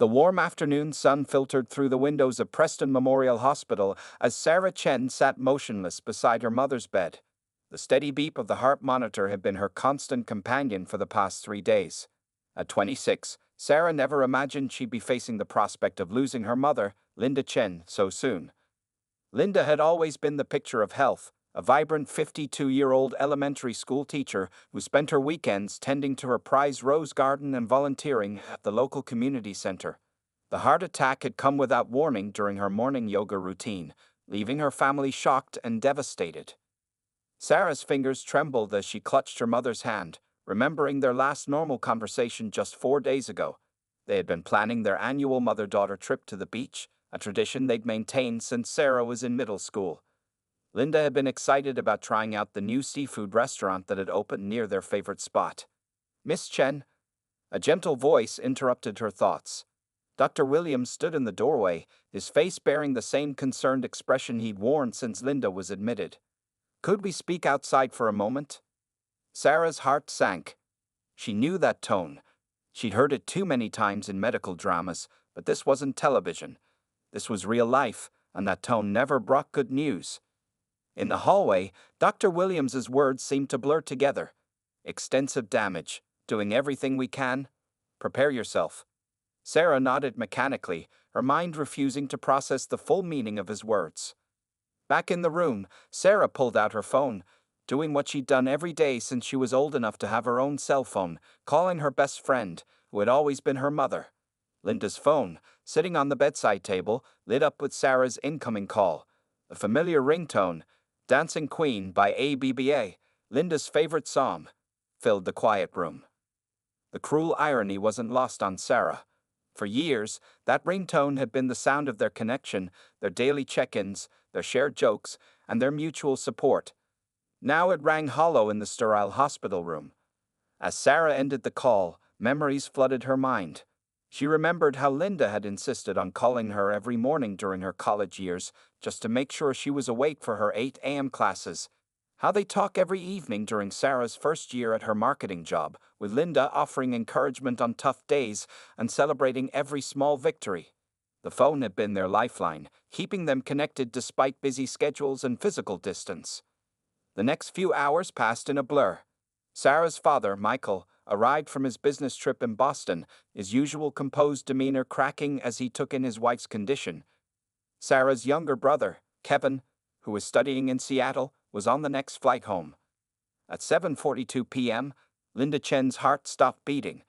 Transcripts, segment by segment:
The warm afternoon sun filtered through the windows of Preston Memorial Hospital as Sarah Chen sat motionless beside her mother's bed. The steady beep of the heart monitor had been her constant companion for the past 3 days. At 26, Sarah never imagined she'd be facing the prospect of losing her mother, Linda Chen, so soon. Linda had always been the picture of health, a vibrant 52-year-old elementary school teacher who spent her weekends tending to her prized rose garden and volunteering at the local community center. The heart attack had come without warning during her morning yoga routine, leaving her family shocked and devastated. Sarah's fingers trembled as she clutched her mother's hand, remembering their last normal conversation just 4 days ago. They had been planning their annual mother-daughter trip to the beach, a tradition they'd maintained since Sarah was in middle school. Linda had been excited about trying out the new seafood restaurant that had opened near their favorite spot. "Miss Chen?" A gentle voice interrupted her thoughts. Dr. Williams stood in the doorway, his face bearing the same concerned expression he'd worn since Linda was admitted. "Could we speak outside for a moment?" Sarah's heart sank. She knew that tone. She'd heard it too many times in medical dramas, but this wasn't television. This was real life, and that tone never brought good news. In the hallway, Dr. Williams's words seemed to blur together. "Extensive damage. Doing everything we can. Prepare yourself." Sarah nodded mechanically, her mind refusing to process the full meaning of his words. Back in the room, Sarah pulled out her phone, doing what she'd done every day since she was old enough to have her own cell phone, calling her best friend, who had always been her mother. Linda's phone, sitting on the bedside table, lit up with Sarah's incoming call. A familiar ringtone, "Dancing Queen" by ABBA, Linda's favorite song, filled the quiet room. The cruel irony wasn't lost on Sarah. For years, that ringtone had been the sound of their connection, their daily check-ins, their shared jokes, and their mutual support. Now it rang hollow in the sterile hospital room. As Sarah ended the call, memories flooded her mind. She remembered how Linda had insisted on calling her every morning during her college years, just to make sure she was awake for her 8 a.m. classes. How they talked every evening during Sarah's first year at her marketing job, with Linda offering encouragement on tough days and celebrating every small victory. The phone had been their lifeline, keeping them connected despite busy schedules and physical distance. The next few hours passed in a blur. Sarah's father, Michael, arrived from his business trip in Boston, his usual composed demeanor cracking as he took in his wife's condition. Sarah's younger brother, Kevin, who was studying in Seattle, was on the next flight home. At 7:42 p.m., Linda Chen's heart stopped beating.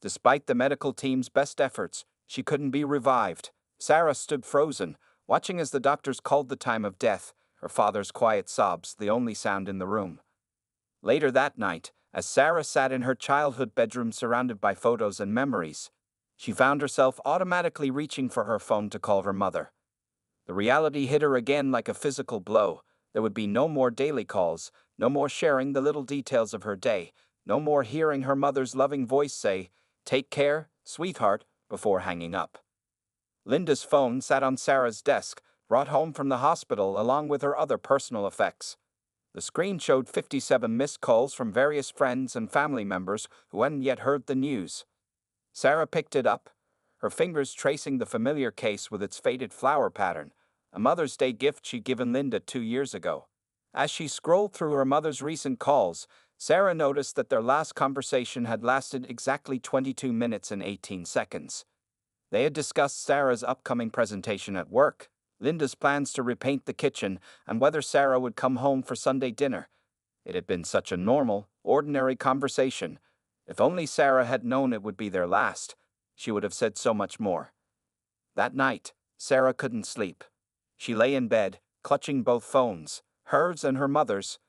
Despite the medical team's best efforts, she couldn't be revived. Sarah stood frozen, watching as the doctors called the time of death, her father's quiet sobs the only sound in the room. Later that night, as Sarah sat in her childhood bedroom surrounded by photos and memories, she found herself automatically reaching for her phone to call her mother. The reality hit her again like a physical blow. There would be no more daily calls, no more sharing the little details of her day, no more hearing her mother's loving voice say, "Take care, sweetheart," before hanging up. Linda's phone sat on Sarah's desk, brought home from the hospital along with her other personal effects. The screen showed 57 missed calls from various friends and family members who hadn't yet heard the news. Sarah picked it up, her fingers tracing the familiar case with its faded flower pattern, a Mother's Day gift she'd given Linda 2 years ago. As she scrolled through her mother's recent calls, Sarah noticed that their last conversation had lasted exactly 22 minutes and 18 seconds. They had discussed Sarah's upcoming presentation at work, Linda's plans to repaint the kitchen, and whether Sarah would come home for Sunday dinner. It had been such a normal, ordinary conversation. If only Sarah had known it would be their last, she would have said so much more. That night, Sarah couldn't sleep. She lay in bed, clutching both phones, hers and her mother's,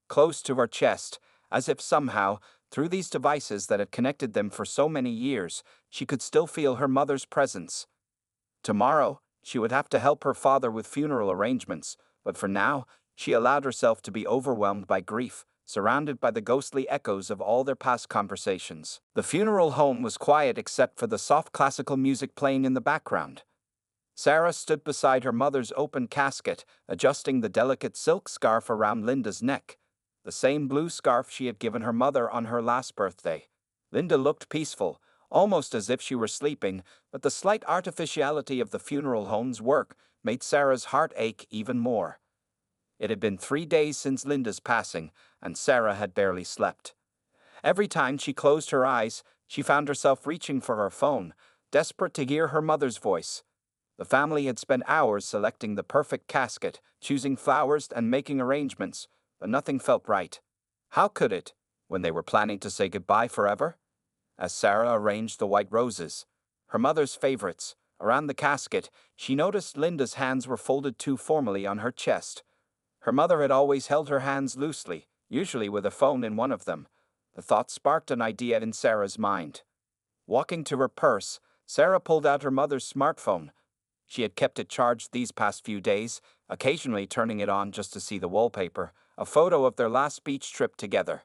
close to her chest, as if somehow, through these devices that had connected them for so many years, she could still feel her mother's presence. Tomorrow, she would have to help her father with funeral arrangements, but for now, she allowed herself to be overwhelmed by grief, surrounded by the ghostly echoes of all their past conversations. The funeral home was quiet except for the soft classical music playing in the background. Sarah stood beside her mother's open casket, adjusting the delicate silk scarf around Linda's neck, the same blue scarf she had given her mother on her last birthday. Linda looked peaceful, almost as if she were sleeping, but the slight artificiality of the funeral home's work made Sarah's heart ache even more. It had been 3 days since Linda's passing, and Sarah had barely slept. Every time she closed her eyes, she found herself reaching for her phone, desperate to hear her mother's voice. The family had spent hours selecting the perfect casket, choosing flowers and making arrangements, but nothing felt right. How could it, when they were planning to say goodbye forever? As Sarah arranged the white roses, her mother's favorites, around the casket, she noticed Linda's hands were folded too formally on her chest. Her mother had always held her hands loosely, usually with a phone in one of them. The thought sparked an idea in Sarah's mind. Walking to her purse, Sarah pulled out her mother's smartphone. She had kept it charged these past few days, occasionally turning it on just to see the wallpaper, a photo of their last beach trip together.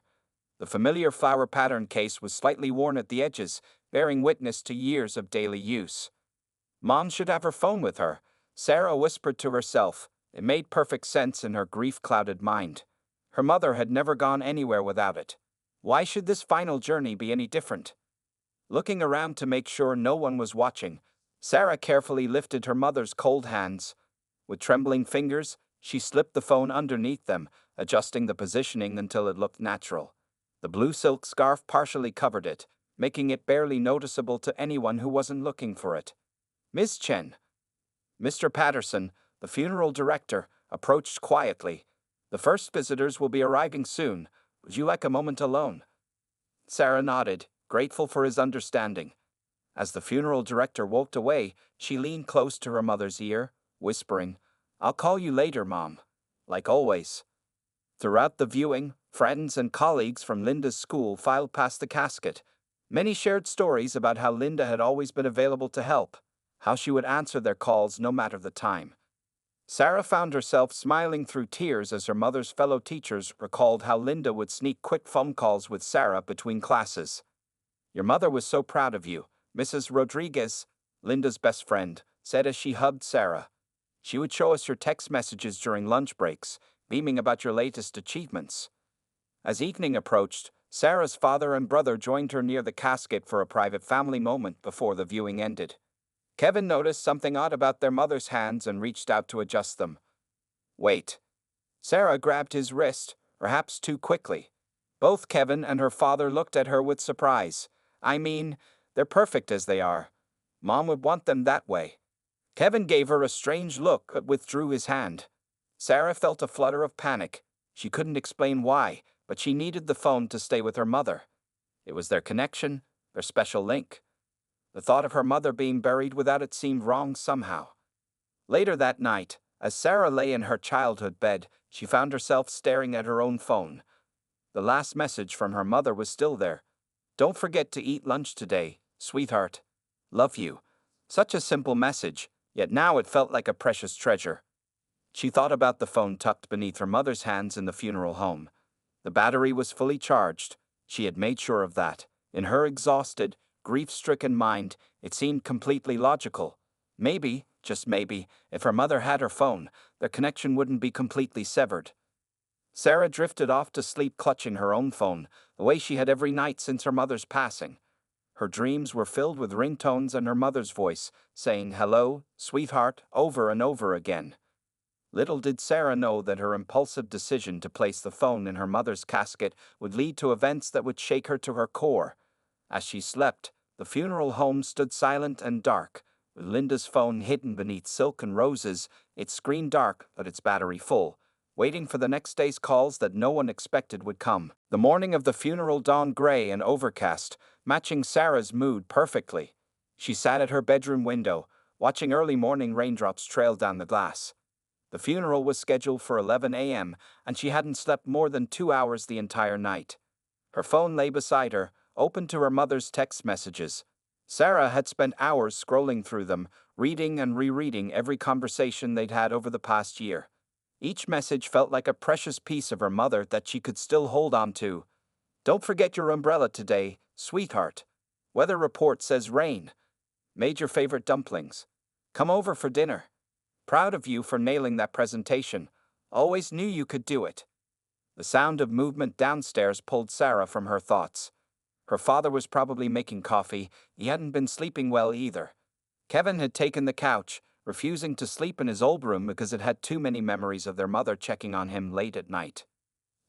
The familiar flower pattern case was slightly worn at the edges, bearing witness to years of daily use. Mom should have her phone with her, Sarah whispered to herself. It made perfect sense in her grief-clouded mind. Her mother had never gone anywhere without it. Why should this final journey be any different? Looking around to make sure no one was watching, Sarah carefully lifted her mother's cold hands. With trembling fingers, she slipped the phone underneath them, adjusting the positioning until it looked natural. The blue silk scarf partially covered it, making it barely noticeable to anyone who wasn't looking for it. Miss Chen. Mr. Patterson, the funeral director, approached quietly. The first visitors will be arriving soon. Would you like a moment alone? Sarah nodded, grateful for his understanding. As the funeral director walked away, she leaned close to her mother's ear, whispering, "I'll call you later, Mom." Like always. Throughout the viewing, friends and colleagues from Linda's school filed past the casket. Many shared stories about how Linda had always been available to help, how she would answer their calls no matter the time. Sarah found herself smiling through tears as her mother's fellow teachers recalled how Linda would sneak quick phone calls with Sarah between classes. "Your mother was so proud of you," Mrs. Rodriguez, Linda's best friend, said as she hugged Sarah. "She would show us your text messages during lunch breaks, beaming about your latest achievements." As evening approached, Sarah's father and brother joined her near the casket for a private family moment before the viewing ended. Kevin noticed something odd about their mother's hands and reached out to adjust them. "Wait." Sarah grabbed his wrist, perhaps too quickly. Both Kevin and her father looked at her with surprise. "I mean, they're perfect as they are. Mom would want them that way." Kevin gave her a strange look but withdrew his hand. Sarah felt a flutter of panic. She couldn't explain why, but she needed the phone to stay with her mother. It was their connection, their special link. The thought of her mother being buried without it seemed wrong somehow. Later that night, as Sarah lay in her childhood bed, she found herself staring at her own phone. The last message from her mother was still there. "Don't forget to eat lunch today, sweetheart. Love you." Such a simple message, yet now it felt like a precious treasure. She thought about the phone tucked beneath her mother's hands in the funeral home. The battery was fully charged. She had made sure of that. In her exhausted, grief-stricken mind, it seemed completely logical. Maybe, just maybe, if her mother had her phone, their connection wouldn't be completely severed. Sarah drifted off to sleep clutching her own phone, the way she had every night since her mother's passing. Her dreams were filled with ringtones and her mother's voice, saying "hello, sweetheart," over and over again. Little did Sarah know that her impulsive decision to place the phone in her mother's casket would lead to events that would shake her to her core. As she slept, the funeral home stood silent and dark, with Linda's phone hidden beneath silken roses, its screen dark but its battery full, waiting for the next day's calls that no one expected would come. The morning of the funeral dawned gray and overcast, matching Sarah's mood perfectly. She sat at her bedroom window, watching early morning raindrops trail down the glass. The funeral was scheduled for 11 a.m., and she hadn't slept more than 2 hours the entire night. Her phone lay beside her, open to her mother's text messages. Sarah had spent hours scrolling through them, reading and rereading every conversation they'd had over the past year. Each message felt like a precious piece of her mother that she could still hold on to. "Don't forget your umbrella today, sweetheart. Weather report says rain. Made your favorite dumplings. Come over for dinner. Proud of you for nailing that presentation. Always knew you could do it." The sound of movement downstairs pulled Sarah from her thoughts. Her father was probably making coffee. He hadn't been sleeping well either. Kevin had taken the couch, refusing to sleep in his old room because it had too many memories of their mother checking on him late at night.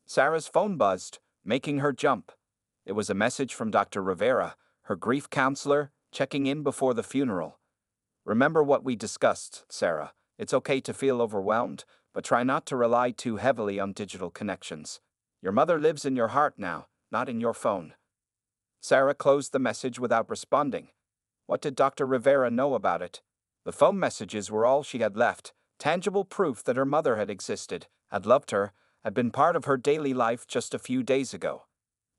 Sarah's phone buzzed, making her jump. It was a message from Dr. Rivera, her grief counselor, checking in before the funeral. "Remember what we discussed, Sarah. It's okay to feel overwhelmed, but try not to rely too heavily on digital connections. Your mother lives in your heart now, not in your phone." Sarah closed the message without responding. What did Dr. Rivera know about it? The phone messages were all she had left, tangible proof that her mother had existed, had loved her, had been part of her daily life just a few days ago.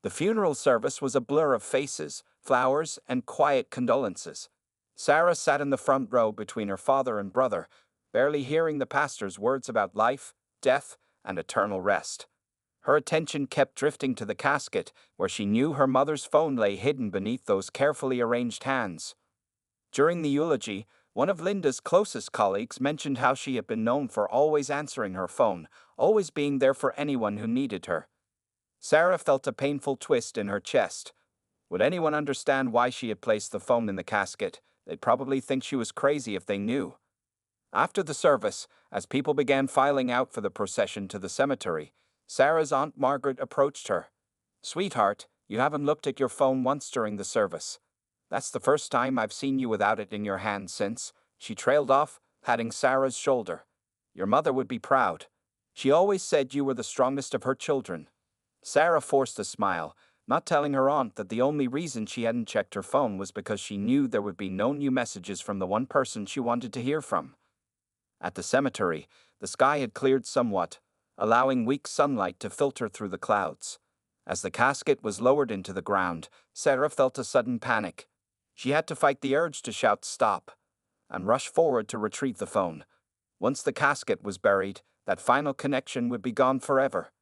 The funeral service was a blur of faces, flowers, and quiet condolences. Sarah sat in the front row between her father and brother, barely hearing the pastor's words about life, death, and eternal rest. Her attention kept drifting to the casket, where she knew her mother's phone lay hidden beneath those carefully arranged hands. During the eulogy, one of Linda's closest colleagues mentioned how she had been known for always answering her phone, always being there for anyone who needed her. Sarah felt a painful twist in her chest. Would anyone understand why she had placed the phone in the casket? They'd probably think she was crazy if they knew. After the service, as people began filing out for the procession to the cemetery, Sarah's Aunt Margaret approached her. "Sweetheart, you haven't looked at your phone once during the service. That's the first time I've seen you without it in your hand since," she trailed off, patting Sarah's shoulder. "Your mother would be proud. She always said you were the strongest of her children." Sarah forced a smile, not telling her aunt that the only reason she hadn't checked her phone was because she knew there would be no new messages from the one person she wanted to hear from. At the cemetery, the sky had cleared somewhat, allowing weak sunlight to filter through the clouds. As the casket was lowered into the ground, Sarah felt a sudden panic. She had to fight the urge to shout "stop" and rush forward to retrieve the phone. Once the casket was buried, that final connection would be gone forever.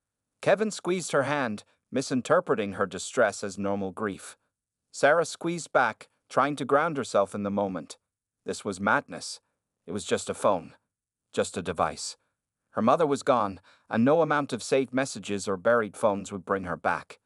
Kevin squeezed her hand, misinterpreting her distress as normal grief. Sarah squeezed back, trying to ground herself in the moment. This was madness. It was just a phone. Just a device. Her mother was gone, and no amount of saved messages or buried phones would bring her back.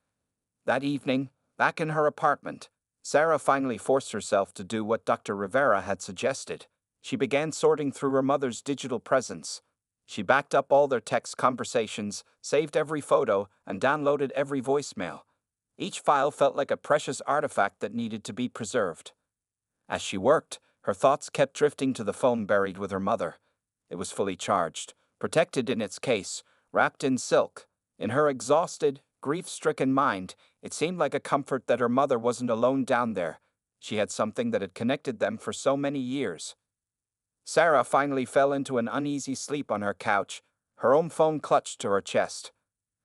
That evening, back in her apartment, Sarah finally forced herself to do what Dr. Rivera had suggested. She began sorting through her mother's digital presence. She backed up all their text conversations, saved every photo, and downloaded every voicemail. Each file felt like a precious artifact that needed to be preserved. As she worked, her thoughts kept drifting to the phone buried with her mother. It was fully charged, protected in its case, wrapped in silk. In her exhausted, grief-stricken mind, it seemed like a comfort that her mother wasn't alone down there. She had something that had connected them for so many years. Sarah finally fell into an uneasy sleep on her couch, her own phone clutched to her chest.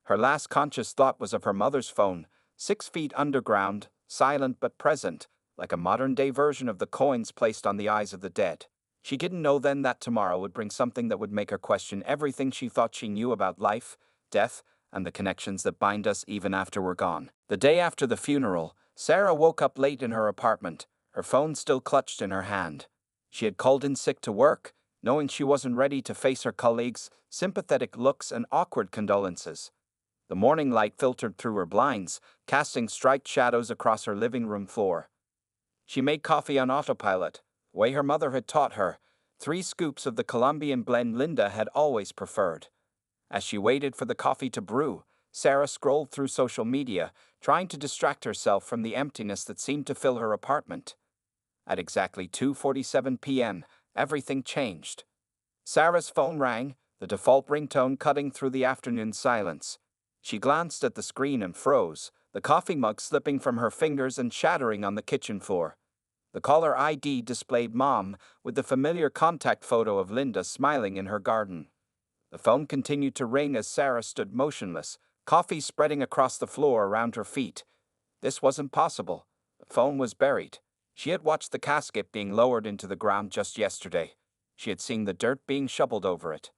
Her last conscious thought was of her mother's phone, 6 feet underground, silent but present, like a modern-day version of the coins placed on the eyes of the dead. She didn't know then that tomorrow would bring something that would make her question everything she thought she knew about life, death, and the connections that bind us even after we're gone. The day after the funeral, Sarah woke up late in her apartment, her phone still clutched in her hand. She had called in sick to work, knowing she wasn't ready to face her colleagues' sympathetic looks and awkward condolences. The morning light filtered through her blinds, casting striped shadows across her living room floor. She made coffee on autopilot, the way her mother had taught her, 3 scoops of the Colombian blend Linda had always preferred. As she waited for the coffee to brew, Sarah scrolled through social media, trying to distract herself from the emptiness that seemed to fill her apartment. At exactly 2:47 p.m., everything changed. Sarah's phone rang, the default ringtone cutting through the afternoon silence. She glanced at the screen and froze, the coffee mug slipping from her fingers and shattering on the kitchen floor. The caller ID displayed Mom, with the familiar contact photo of Linda smiling in her garden. The phone continued to ring as Sarah stood motionless, coffee spreading across the floor around her feet. This wasn't possible. The phone was buried. She had watched the casket being lowered into the ground just yesterday. She had seen the dirt being shoveled over it.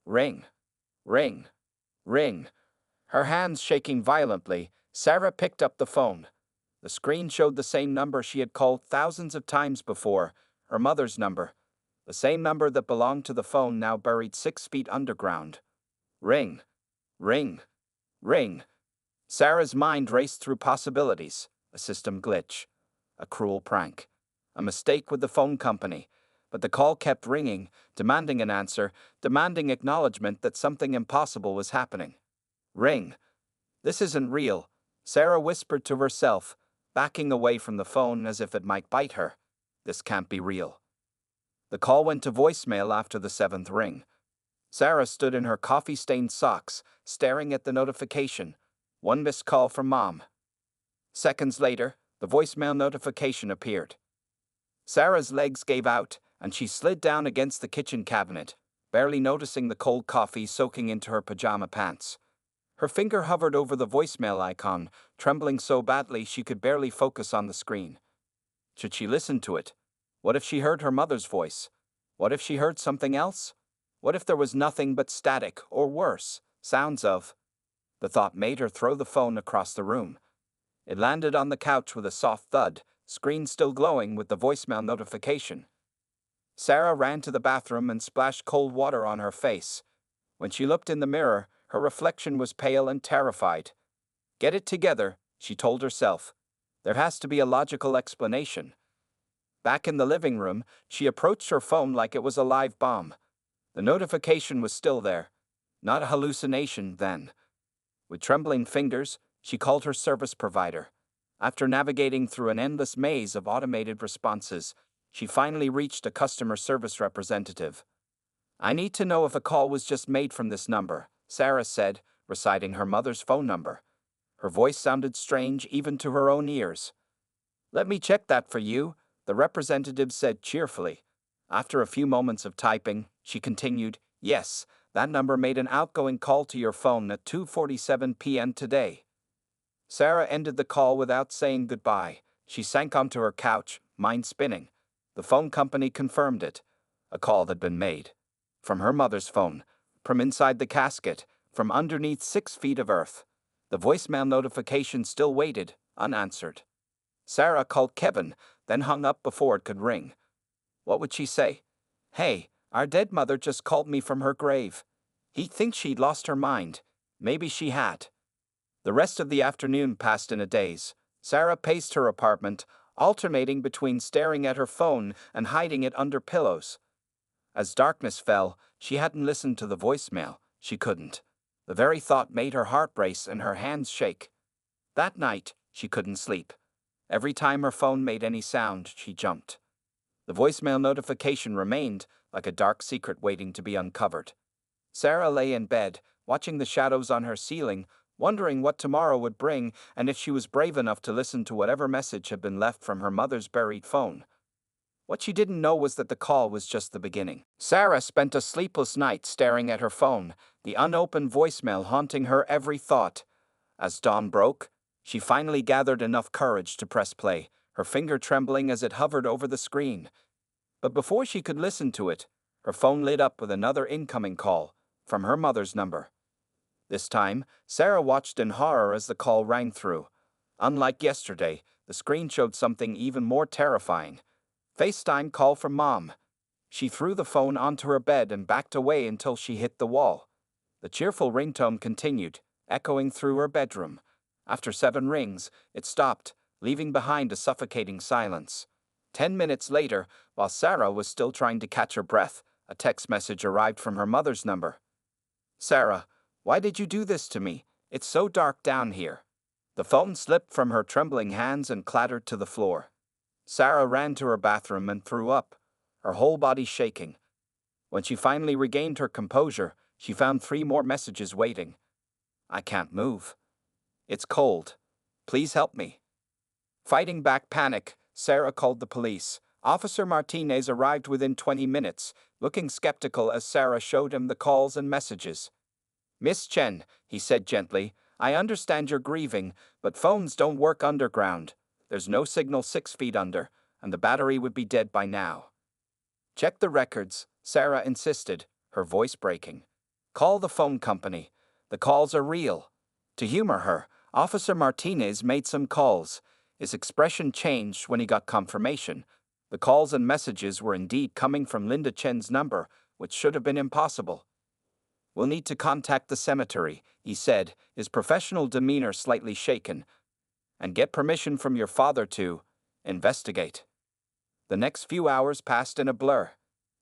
Ring. Ring. Ring. Her hands shaking violently, Sarah picked up the phone. The screen showed the same number she had called thousands of times before, her mother's number. The same number that belonged to the phone now buried 6 feet underground. Ring. Ring. Ring. Sarah's mind raced through possibilities. A system glitch. A cruel prank. A mistake with the phone company. But the call kept ringing, demanding an answer, demanding acknowledgement that something impossible was happening. Ring. This isn't real, Sarah whispered to herself, backing away from the phone as if it might bite her. This can't be real. The call went to voicemail after the seventh ring. Sarah stood in her coffee-stained socks, staring at the notification. One missed call from Mom. Seconds later, the voicemail notification appeared. Sarah's legs gave out, and she slid down against the kitchen cabinet, barely noticing the cold coffee soaking into her pajama pants. Her finger hovered over the voicemail icon, trembling so badly she could barely focus on the screen. Should she listen to it? What if she heard her mother's voice? What if she heard something else? What if there was nothing but static, or worse, sounds of? The thought made her throw the phone across the room. It landed on the couch with a soft thud, screen still glowing with the voicemail notification. Sarah ran to the bathroom and splashed cold water on her face. When she looked in the mirror, her reflection was pale and terrified. Get it together, she told herself. There has to be a logical explanation. Back in the living room, she approached her phone like it was a live bomb. The notification was still there. Not a hallucination, then. With trembling fingers, she called her service provider. After navigating through an endless maze of automated responses, she finally reached a customer service representative. I need to know if a call was just made from this number, Sarah said, reciting her mother's phone number. Her voice sounded strange even to her own ears. Let me check that for you, the representative said cheerfully. After a few moments of typing, she continued, Yes, that number made an outgoing call to your phone at 2:47 p.m. today. Sarah ended the call without saying goodbye. She sank onto her couch, mind spinning. The phone company confirmed it. A call had been made. From her mother's phone. From inside the casket. From underneath 6 feet of earth. The voicemail notification still waited, unanswered. Sarah called Kevin, then hung up before it could ring. What would she say? Hey, our dead mother just called me from her grave. He'd think she'd lost her mind. Maybe she had. The rest of the afternoon passed in a daze. Sarah paced her apartment, alternating between staring at her phone and hiding it under pillows. As darkness fell, she hadn't listened to the voicemail. She couldn't. The very thought made her heart race and her hands shake. That night, she couldn't sleep. Every time her phone made any sound, she jumped. The voicemail notification remained, like a dark secret waiting to be uncovered. Sarah lay in bed, watching the shadows on her ceiling, wondering what tomorrow would bring and if she was brave enough to listen to whatever message had been left from her mother's buried phone. What she didn't know was that the call was just the beginning. Sarah spent a sleepless night staring at her phone, the unopened voicemail haunting her every thought. As dawn broke, she finally gathered enough courage to press play, her finger trembling as it hovered over the screen. But before she could listen to it, her phone lit up with another incoming call, from her mother's number. This time, Sarah watched in horror as the call rang through. Unlike yesterday, the screen showed something even more terrifying. FaceTime call from Mom. She threw the phone onto her bed and backed away until she hit the wall. The cheerful ringtone continued, echoing through her bedroom. After 7 rings, it stopped, leaving behind a suffocating silence. 10 minutes later, while Sarah was still trying to catch her breath, a text message arrived from her mother's number. Sarah, why did you do this to me? It's so dark down here. The phone slipped from her trembling hands and clattered to the floor. Sarah ran to her bathroom and threw up, her whole body shaking. When she finally regained her composure, she found 3 more messages waiting. I can't move. It's cold. Please help me. Fighting back panic, Sarah called the police. Officer Martinez arrived within 20 minutes, looking skeptical as Sarah showed him the calls and messages. Miss Chen, he said gently, I understand you're grieving, but phones don't work underground. There's no signal 6 feet under, and the battery would be dead by now. Check the records, Sarah insisted, her voice breaking. Call the phone company. The calls are real. To humor her, Officer Martinez made some calls. His expression changed when he got confirmation. The calls and messages were indeed coming from Linda Chen's number, which should have been impossible. We'll need to contact the cemetery, he said, his professional demeanor slightly shaken. and get permission from your father to investigate. The next few hours passed in a blur.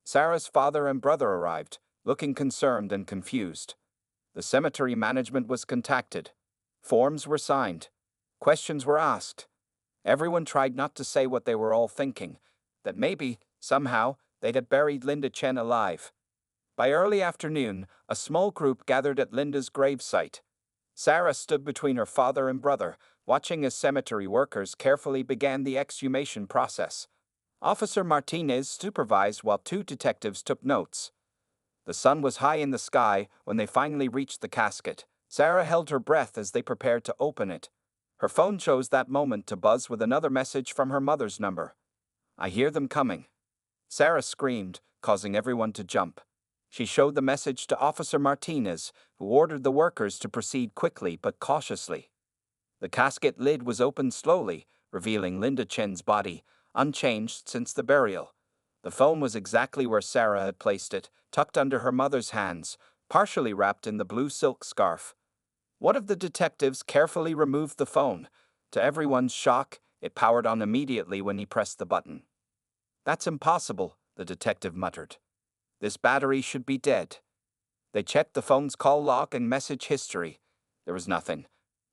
Sarah's father and brother arrived, looking concerned and confused. The cemetery management was contacted. Forms were signed. Questions were asked. Everyone tried not to say what they were all thinking, that maybe, somehow, they'd have buried Linda Chen alive. By early afternoon, a small group gathered at Linda's gravesite. Sarah stood between her father and brother, watching as cemetery workers carefully began the exhumation process. Officer Martinez supervised while two detectives took notes. The sun was high in the sky when they finally reached the casket. Sarah held her breath as they prepared to open it. Her phone chose that moment to buzz with another message from her mother's number. "I hear them coming." Sarah screamed, causing everyone to jump. She showed the message to Officer Martinez, who ordered the workers to proceed quickly but cautiously. The casket lid was opened slowly, revealing Linda Chen's body, unchanged since the burial. The phone was exactly where Sarah had placed it, tucked under her mother's hands, partially wrapped in the blue silk scarf. One of the detectives carefully removed the phone. To everyone's shock, it powered on immediately when he pressed the button. "That's impossible," the detective muttered. "This battery should be dead." They checked the phone's call log and message history. There was nothing.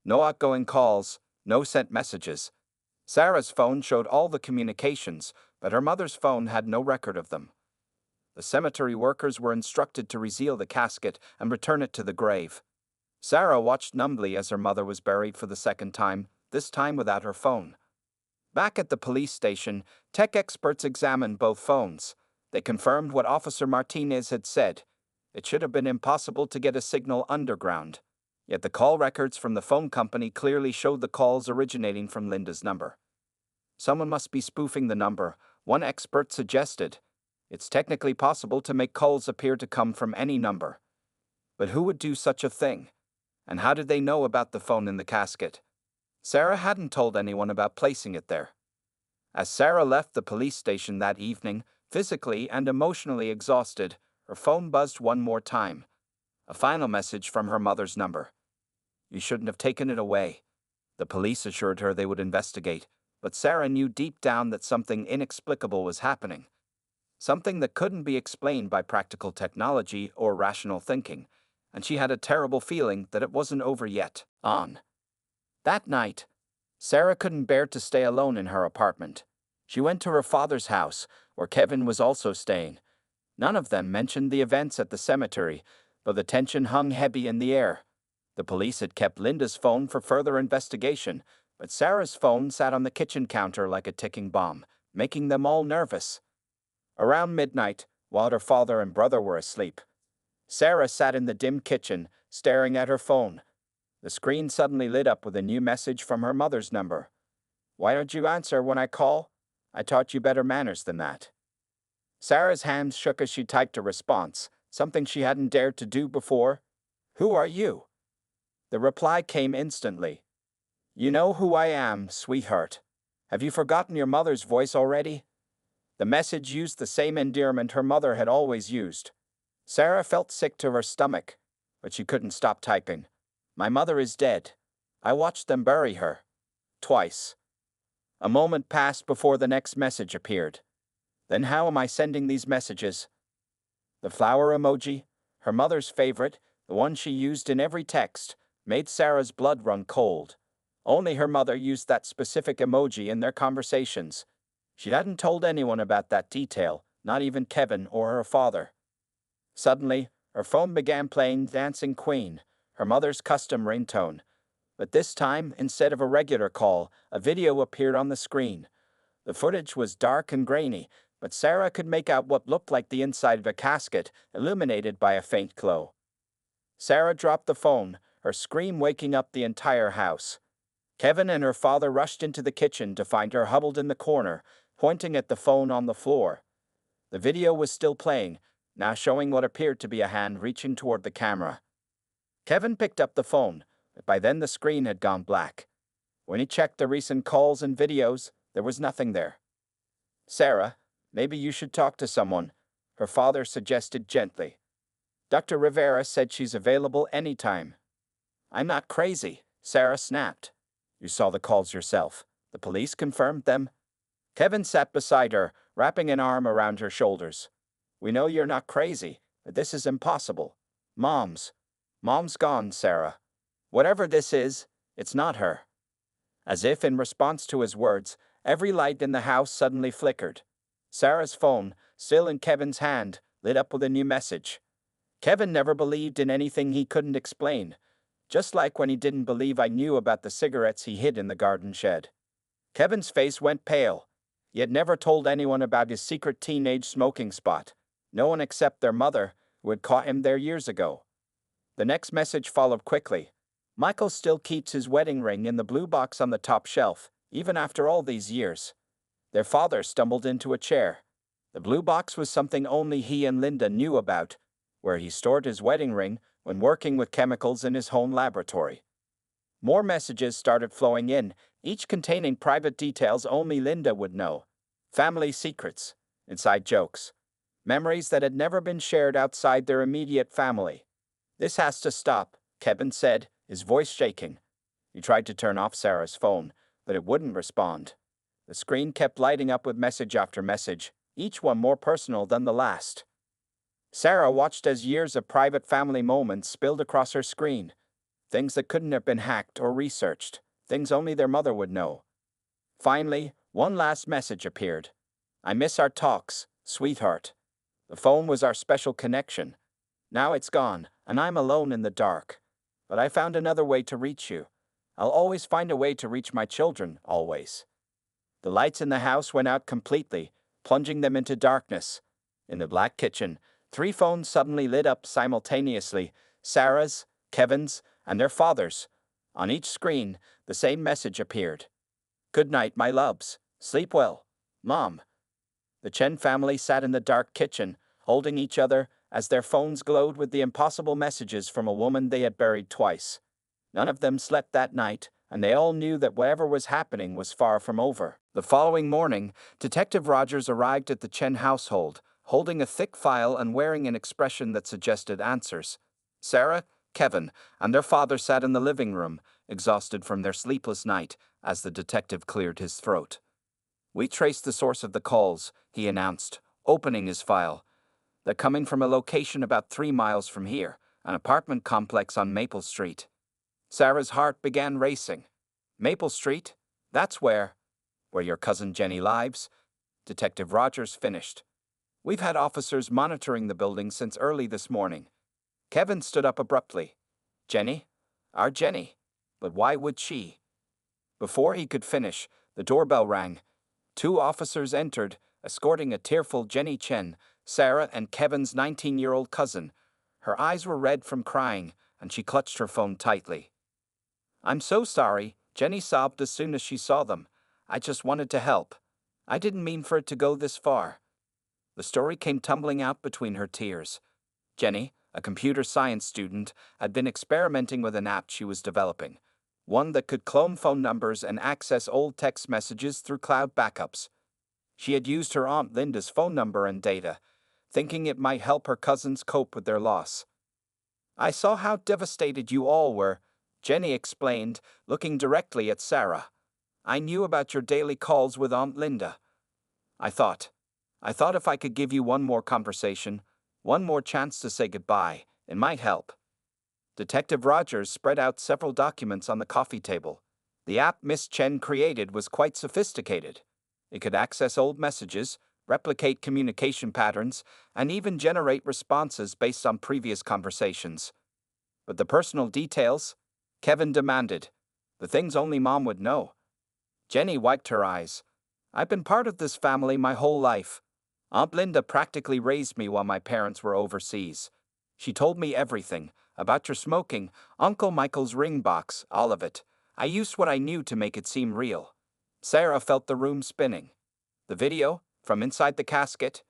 No outgoing calls, no sent messages. Sarah's phone showed all the communications, but her mother's phone had no record of them. The cemetery workers were instructed to reseal the casket and return it to the grave. Sarah watched numbly as her mother was buried for the second time, this time without her phone. Back at the police station, tech experts examined both phones. They confirmed what Officer Martinez had said. It should have been impossible to get a signal underground. Yet the call records from the phone company clearly showed the calls originating from Linda's number. Someone must be spoofing the number, one expert suggested. It's technically possible to make calls appear to come from any number. But who would do such a thing? And how did they know about the phone in the casket? Sarah hadn't told anyone about placing it there. As Sarah left the police station that evening, physically and emotionally exhausted, her phone buzzed one more time. A final message from her mother's number. "You shouldn't have taken it away." The police assured her they would investigate, but Sarah knew deep down that something inexplicable was happening. Something that couldn't be explained by practical technology or rational thinking, and she had a terrible feeling that it wasn't over yet. That night, Sarah couldn't bear to stay alone in her apartment. She went to her father's house, where Kevin was also staying. None of them mentioned the events at the cemetery, though the tension hung heavy in the air. The police had kept Linda's phone for further investigation, but Sarah's phone sat on the kitchen counter like a ticking bomb, making them all nervous. Around midnight, while her father and brother were asleep, Sarah sat in the dim kitchen, staring at her phone. The screen suddenly lit up with a new message from her mother's number. "Why don't you answer when I call? I taught you better manners than that." Sarah's hands shook as she typed a response, something she hadn't dared to do before. "Who are you?" The reply came instantly. "You know who I am, sweetheart. Have you forgotten your mother's voice already?" The message used the same endearment her mother had always used. Sarah felt sick to her stomach, but she couldn't stop typing. "My mother is dead. I watched them bury her. Twice." A moment passed before the next message appeared. "Then how am I sending these messages?" The flower emoji, her mother's favorite, the one she used in every text, made Sarah's blood run cold. Only her mother used that specific emoji in their conversations. She hadn't told anyone about that detail, not even Kevin or her father. Suddenly, her phone began playing Dancing Queen, her mother's custom ringtone. But this time, instead of a regular call, a video appeared on the screen. The footage was dark and grainy, but Sarah could make out what looked like the inside of a casket, illuminated by a faint glow. Sarah dropped the phone, her scream waking up the entire house. Kevin and her father rushed into the kitchen to find her huddled in the corner, pointing at the phone on the floor. The video was still playing, now showing what appeared to be a hand reaching toward the camera. Kevin picked up the phone, but by then the screen had gone black. When he checked the recent calls and videos, there was nothing there. "Sarah, maybe you should talk to someone," her father suggested gently. "Dr. Rivera said she's available anytime." "I'm not crazy," Sarah snapped. You saw the calls yourself. The police confirmed them. Kevin sat beside her, wrapping an arm around her shoulders. We know you're not crazy, but this is impossible. Mom's gone, Sarah. Whatever this is, it's not her. As if in response to his words, every light in the house suddenly flickered. Sarah's phone, still in Kevin's hand, lit up with a new message. Kevin never believed in anything he couldn't explain, just like when he didn't believe I knew about the cigarettes he hid in the garden shed. Kevin's face went pale. He had never told anyone about his secret teenage smoking spot. No one except their mother, who had caught him there years ago. The next message followed quickly. Michael still keeps his wedding ring in the blue box on the top shelf, even after all these years. Their father stumbled into a chair. The blue box was something only he and Linda knew about, where he stored his wedding ring when working with chemicals in his home laboratory. More messages started flowing in, each containing private details only Linda would know. Family secrets, inside jokes, memories that had never been shared outside their immediate family. This has to stop, Kevin said, his voice shaking. He tried to turn off Sarah's phone, but it wouldn't respond. The screen kept lighting up with message after message, each one more personal than the last. Sarah watched as years of private family moments spilled across her screen. Things that couldn't have been hacked or researched, things only their mother would know. Finally, one last message appeared. I miss our talks, sweetheart. The phone was our special connection. Now it's gone, and I'm alone in the dark. But I found another way to reach you. I'll always find a way to reach my children, always. The lights in the house went out completely, plunging them into darkness. In the black kitchen, 3 phones suddenly lit up simultaneously, Sarah's, Kevin's, and their father's. On each screen, the same message appeared. Good night, my loves. Sleep well. Mom. The Chen family sat in the dark kitchen, holding each other as their phones glowed with the impossible messages from a woman they had buried twice. None of them slept that night, and they all knew that whatever was happening was far from over. The following morning, Detective Rogers arrived at the Chen household, holding a thick file and wearing an expression that suggested answers. Sarah, Kevin, and their father sat in the living room, exhausted from their sleepless night, as the detective cleared his throat. We traced the source of the calls, he announced, opening his file. They're coming from a location about 3 miles from here, an apartment complex on Maple Street. Sarah's heart began racing. Maple Street? That's where your cousin Jenny lives? Detective Rogers finished. We've had officers monitoring the building since early this morning. Kevin stood up abruptly. Jenny? Our Jenny. But why would she? Before he could finish, the doorbell rang. 2 officers entered, escorting a tearful Jenny Chen, Sarah and Kevin's 19-year-old cousin. Her eyes were red from crying, and she clutched her phone tightly. I'm so sorry, Jenny sobbed as soon as she saw them. I just wanted to help. I didn't mean for it to go this far. The story came tumbling out between her tears. Jenny, a computer science student, had been experimenting with an app she was developing, one that could clone phone numbers and access old text messages through cloud backups. She had used her Aunt Linda's phone number and data, thinking it might help her cousins cope with their loss. I saw how devastated you all were, Jenny explained, looking directly at Sarah. I knew about your daily calls with Aunt Linda. I thought if I could give you one more conversation, one more chance to say goodbye, it might help. Detective Rogers spread out several documents on the coffee table. The app Miss Chen created was quite sophisticated. It could access old messages, replicate communication patterns, and even generate responses based on previous conversations. But the personal details? Kevin demanded. The things only Mom would know. Jenny wiped her eyes. I've been part of this family my whole life. Aunt Linda practically raised me while my parents were overseas. She told me everything, about your smoking, Uncle Michael's ring box, all of it. I used what I knew to make it seem real. Sarah felt the room spinning. The video, from inside the casket?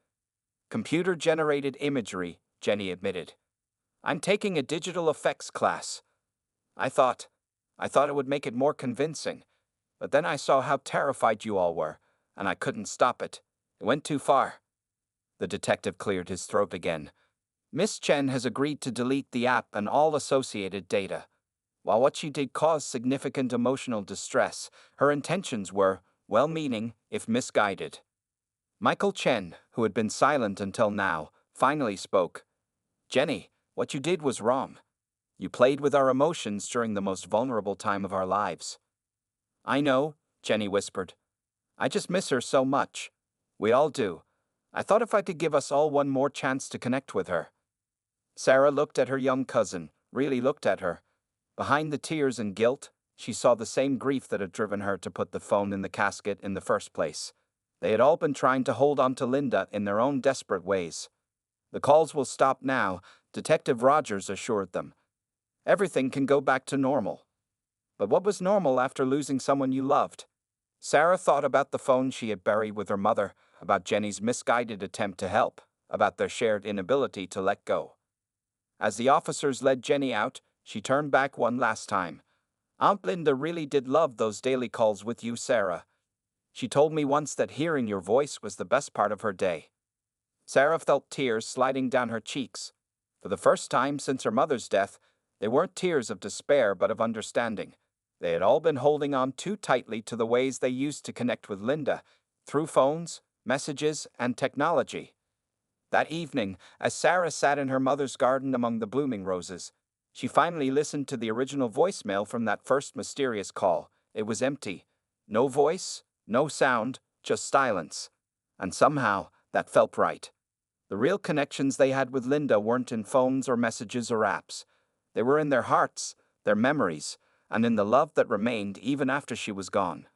Computer-generated imagery, Jenny admitted. I'm taking a digital effects class. I thought it would make it more convincing. But then I saw how terrified you all were, and I couldn't stop it. It went too far. The detective cleared his throat again. Miss Chen has agreed to delete the app and all associated data. While what she did caused significant emotional distress, her intentions were well-meaning, if misguided. Michael Chen, who had been silent until now, finally spoke. Jenny, what you did was wrong. You played with our emotions during the most vulnerable time of our lives. I know, Jenny whispered. I just miss her so much. We all do. I thought if I could give us all one more chance to connect with her. Sarah looked at her young cousin, really looked at her. Behind the tears and guilt, she saw the same grief that had driven her to put the phone in the casket in the first place. They had all been trying to hold on to Linda in their own desperate ways. The calls will stop now, Detective Rogers assured them. Everything can go back to normal. But what was normal after losing someone you loved? Sarah thought about the phone she had buried with her mother, about Jenny's misguided attempt to help, about their shared inability to let go. As the officers led Jenny out, she turned back one last time. Aunt Linda really did love those daily calls with you, Sarah. She told me once that hearing your voice was the best part of her day. Sarah felt tears sliding down her cheeks. For the first time since her mother's death, they weren't tears of despair but of understanding. They had all been holding on too tightly to the ways they used to connect with Linda, through phones, messages, and technology. That evening, as Sarah sat in her mother's garden among the blooming roses, she finally listened to the original voicemail from that first mysterious call. It was empty. No voice, no sound, just silence. And somehow, that felt right. The real connections they had with Linda weren't in phones or messages or apps. They were in their hearts, their memories, and in the love that remained even after she was gone.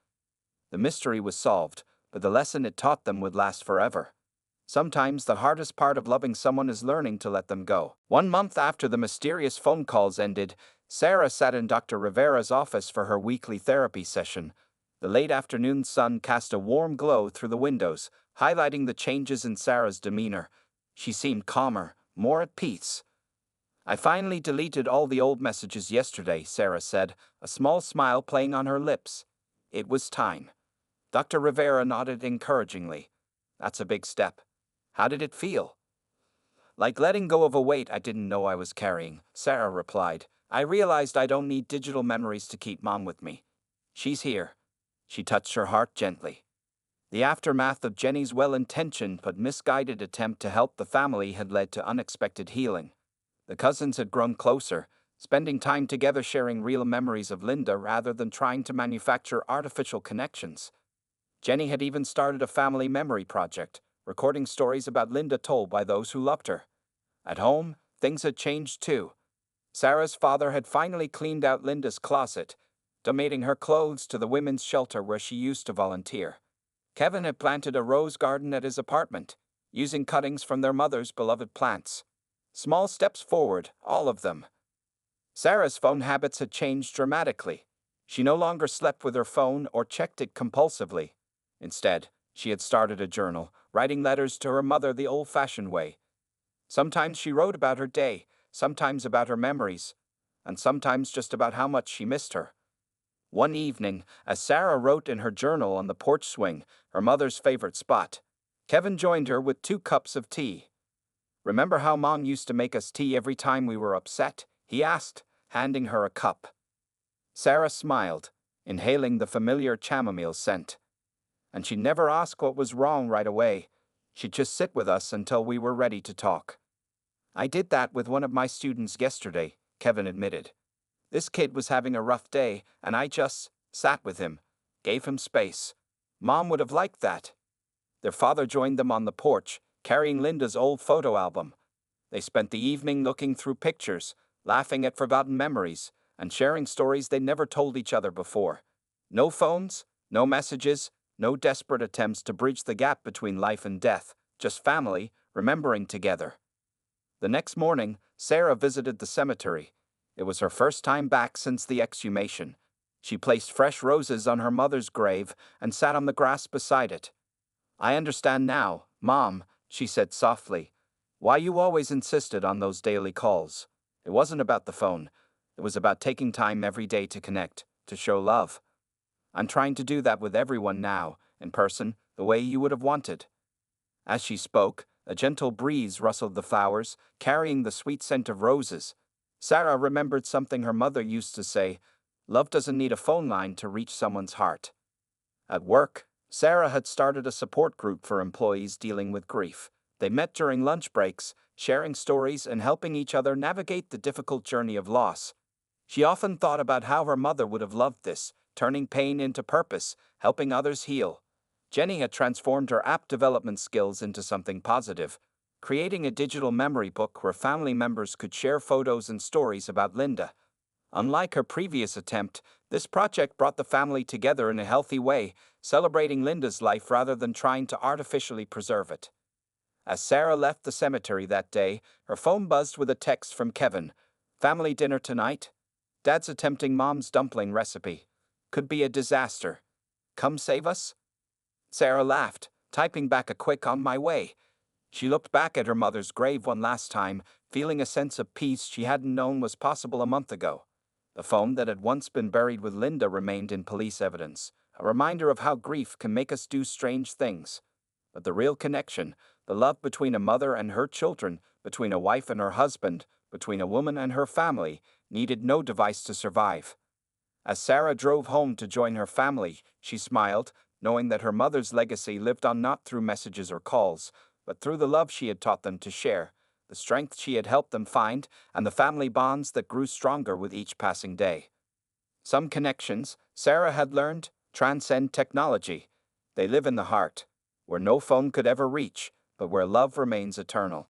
The mystery was solved, but the lesson it taught them would last forever. Sometimes the hardest part of loving someone is learning to let them go. 1 month after the mysterious phone calls ended, Sarah sat in Dr. Rivera's office for her weekly therapy session. The late afternoon sun cast a warm glow through the windows, highlighting the changes in Sarah's demeanor. She seemed calmer, more at peace. I finally deleted all the old messages yesterday, Sarah said, a small smile playing on her lips. It was time. Dr. Rivera nodded encouragingly. That's a big step. How did it feel? Like letting go of a weight I didn't know I was carrying, Sarah replied. I realized I don't need digital memories to keep Mom with me. She's here. She touched her heart gently. The aftermath of Jenny's well-intentioned but misguided attempt to help the family had led to unexpected healing. The cousins had grown closer, spending time together sharing real memories of Linda rather than trying to manufacture artificial connections. Jenny had even started a family memory project, recording stories about Linda told by those who loved her. At home, things had changed too. Sarah's father had finally cleaned out Linda's closet, donating her clothes to the women's shelter where she used to volunteer. Kevin had planted a rose garden at his apartment, using cuttings from their mother's beloved plants. Small steps forward, all of them. Sarah's phone habits had changed dramatically. She no longer slept with her phone or checked it compulsively. Instead, she had started a journal, writing letters to her mother the old-fashioned way. Sometimes she wrote about her day, sometimes about her memories, and sometimes just about how much she missed her. One evening, as Sarah wrote in her journal on the porch swing, her mother's favorite spot, Kevin joined her with 2 cups of tea. Remember how Mom used to make us tea every time we were upset? He asked, handing her a cup. Sarah smiled, inhaling the familiar chamomile scent. And she'd never ask what was wrong right away. She'd just sit with us until we were ready to talk. I did that with one of my students yesterday, Kevin admitted. This kid was having a rough day, and I just sat with him, gave him space. Mom would have liked that. Their father joined them on the porch, carrying Linda's old photo album. They spent the evening looking through pictures, laughing at forgotten memories, and sharing stories they'd never told each other before. No phones, no messages, no desperate attempts to bridge the gap between life and death, just family, remembering together. The next morning, Sarah visited the cemetery. It was her first time back since the exhumation. She placed fresh roses on her mother's grave and sat on the grass beside it. I understand now, Mom, she said softly, why you always insisted on those daily calls. It wasn't about the phone. It was about taking time every day to connect, to show love. I'm trying to do that with everyone now, in person, the way you would have wanted. As she spoke, a gentle breeze rustled the flowers, carrying the sweet scent of roses. Sarah remembered something her mother used to say: love doesn't need a phone line to reach someone's heart. At work, Sarah had started a support group for employees dealing with grief. They met during lunch breaks, sharing stories and helping each other navigate the difficult journey of loss. She often thought about how her mother would have loved this, turning pain into purpose, helping others heal. Jenny had transformed her app development skills into something positive, creating a digital memory book where family members could share photos and stories about Linda. Unlike her previous attempt, this project brought the family together in a healthy way, celebrating Linda's life rather than trying to artificially preserve it. As Sarah left the cemetery that day, her phone buzzed with a text from Kevin. "Family dinner tonight? Dad's attempting Mom's dumpling recipe. Could be a disaster. Come save us?" Sarah laughed, typing back a quick "on my way." She looked back at her mother's grave one last time, feeling a sense of peace she hadn't known was possible a month ago. The phone that had once been buried with Linda remained in police evidence, a reminder of how grief can make us do strange things. But the real connection, the love between a mother and her children, between a wife and her husband, between a woman and her family, needed no device to survive. As Sarah drove home to join her family, she smiled, knowing that her mother's legacy lived on not through messages or calls, but through the love she had taught them to share, the strength she had helped them find, and the family bonds that grew stronger with each passing day. Some connections, Sarah had learned, transcend technology. They live in the heart, where no phone could ever reach, but where love remains eternal.